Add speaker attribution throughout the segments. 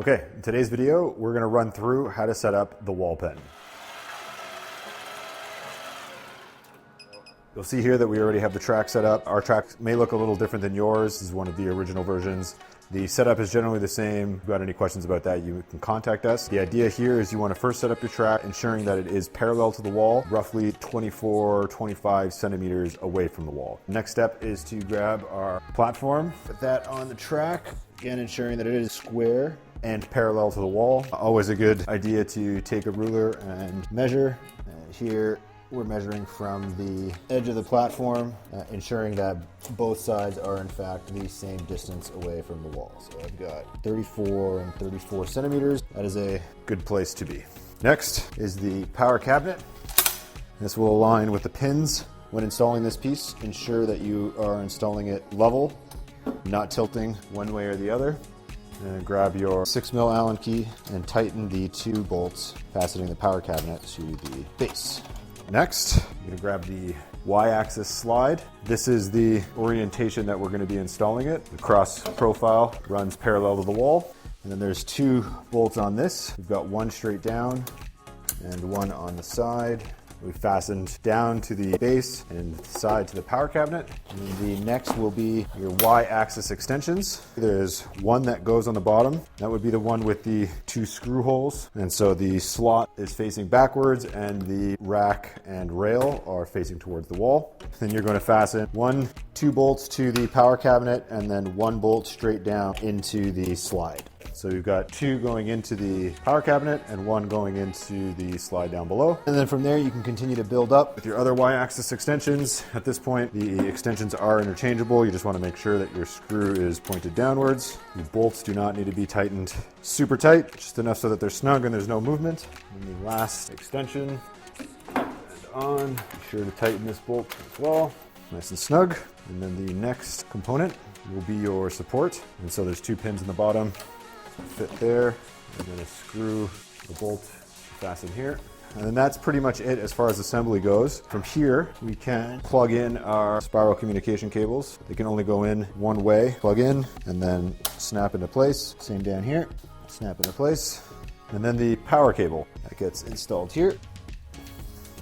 Speaker 1: Okay, in today's video, we're going to run through how to set up the wallPen. You'll see here that we already have the track set up. Our track may look a little different than yours. This is one of the original versions. The setup is generally the same. If you've got any questions about that, you can contact us. The idea here is you want to first set up your track, ensuring that it is parallel to the wall, roughly 24-25 centimeters away from the wall. Next step is to grab our platform, put that on the track, again ensuring that it is square and parallel to the wall. Always a good idea to take a ruler and measure. Here we're measuring from the edge of the platform, ensuring that both sides are in fact the same distance away from the wall. So I've got 34 and 34 centimeters. That is a good place to be. Next is the power cabinet. This will align with the pins. When installing this piece, ensure that you are installing it level, not tilting one way or the other. And grab your 6mm Allen key and tighten the 2 bolts fastening the power cabinet to the base. Next, I'm going to grab the Y-axis slide. This is the orientation that we're going to be installing it. The cross profile runs parallel to the wall. And then there's 2 bolts on this. We've got one straight down and one on the side. We fastened down to the base and side to the power cabinet. And the next will be your Y-axis extensions. There's one that goes on the bottom. That would be the one with the 2 screw holes. And so the slot is facing backwards and the rack and rail are facing towards the wall. Then you're going to fasten 2 bolts to the power cabinet and then 1 bolt straight down into the slide. So you've got 2 going into the power cabinet and 1 going into the slide down below. And then from there you can continue to build up with your other Y-axis extensions. At this point, the extensions are interchangeable. You just want to make sure that your screw is pointed downwards. The bolts do not need to be tightened super tight, just enough so that they're snug and there's no movement. And the last extension and on. Be sure to tighten this bolt as well, nice and snug. And then the next component will be your support. And so there's 2 pins in the bottom. Fit there. I'm going to screw the bolt fasten here. And then that's pretty much it as far as assembly goes. From here, we can plug in our spiral communication cables. They can only go in one way. Plug in and then snap into place. Same down here, snap into place. And then the power cable that gets installed here.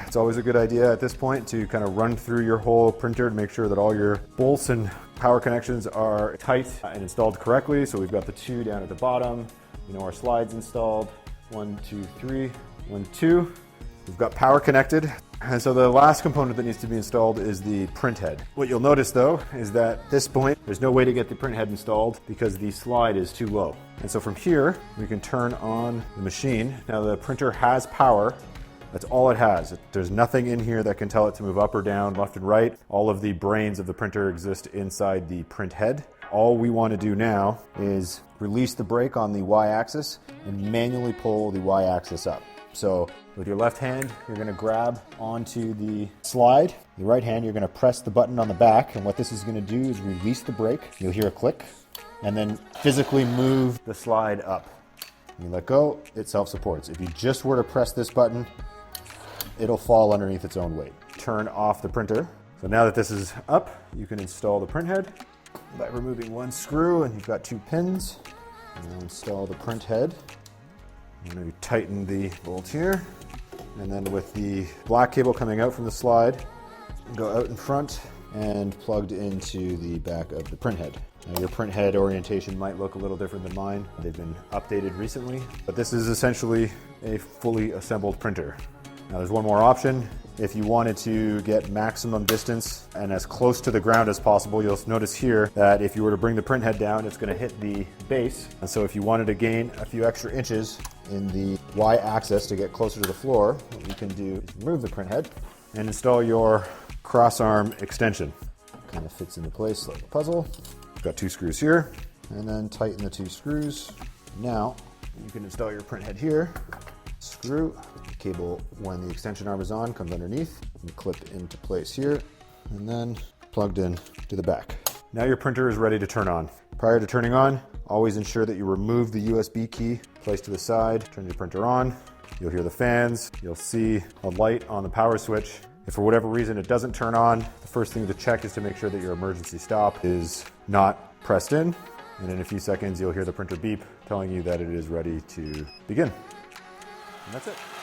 Speaker 1: It's always a good idea at this point to kind of run through your whole printer to make sure that all your bolts and power connections are tight and installed correctly. So we've got the 2 down at the bottom. Our slides installed. 1, 2, 3, 1, 2. We've got power connected. And so the last component that needs to be installed is the print head. What you'll notice though is that at this point, there's no way to get the print head installed because the slide is too low. And so from here, we can turn on the machine. Now the printer has power. That's all it has. There's nothing in here that can tell it to move up or down, left and right. All of the brains of the printer exist inside the print head. All we want to do now is release the brake on the Y-axis and manually pull the Y-axis up. So with your left hand, you're going to grab onto the slide. The right hand, you're going to press the button on the back. And what this is going to do is release the brake. You'll hear a click and then physically move the slide up. You let go, it self-supports. If you just were to press this button, it'll fall underneath its own weight. Turn off the printer. So now that this is up, you can install the print head by removing 1 screw, and you've got 2 pins. Now install the print head. I'm going to tighten the bolt here. And then with the black cable coming out from the slide, go out in front and plugged into the back of the print head. Now your print head orientation might look a little different than mine. They've been updated recently, but this is essentially a fully assembled printer. Now there's one more option. If you wanted to get maximum distance and as close to the ground as possible, you'll notice here that if you were to bring the print head down, it's going to hit the base. And so if you wanted to gain a few extra inches in the Y-axis to get closer to the floor, what you can do is remove the print head and install your cross-arm extension. Kind of fits into place like a puzzle. You've got 2 screws here, and then tighten the 2 screws. Now you can install your print head here. Screw the cable when the extension arm is on comes underneath and clipped into place here, and then plugged in to the back. Now your printer is ready to turn on. Prior to turning on, always ensure that you remove the USB key, place to the side, turn your printer on. You'll hear the fans, you'll see a light on the power switch. If for whatever reason it doesn't turn on, the first thing to check is to make sure that your emergency stop is not pressed in. And in a few seconds, you'll hear the printer beep, telling you that it is ready to begin. And that's it.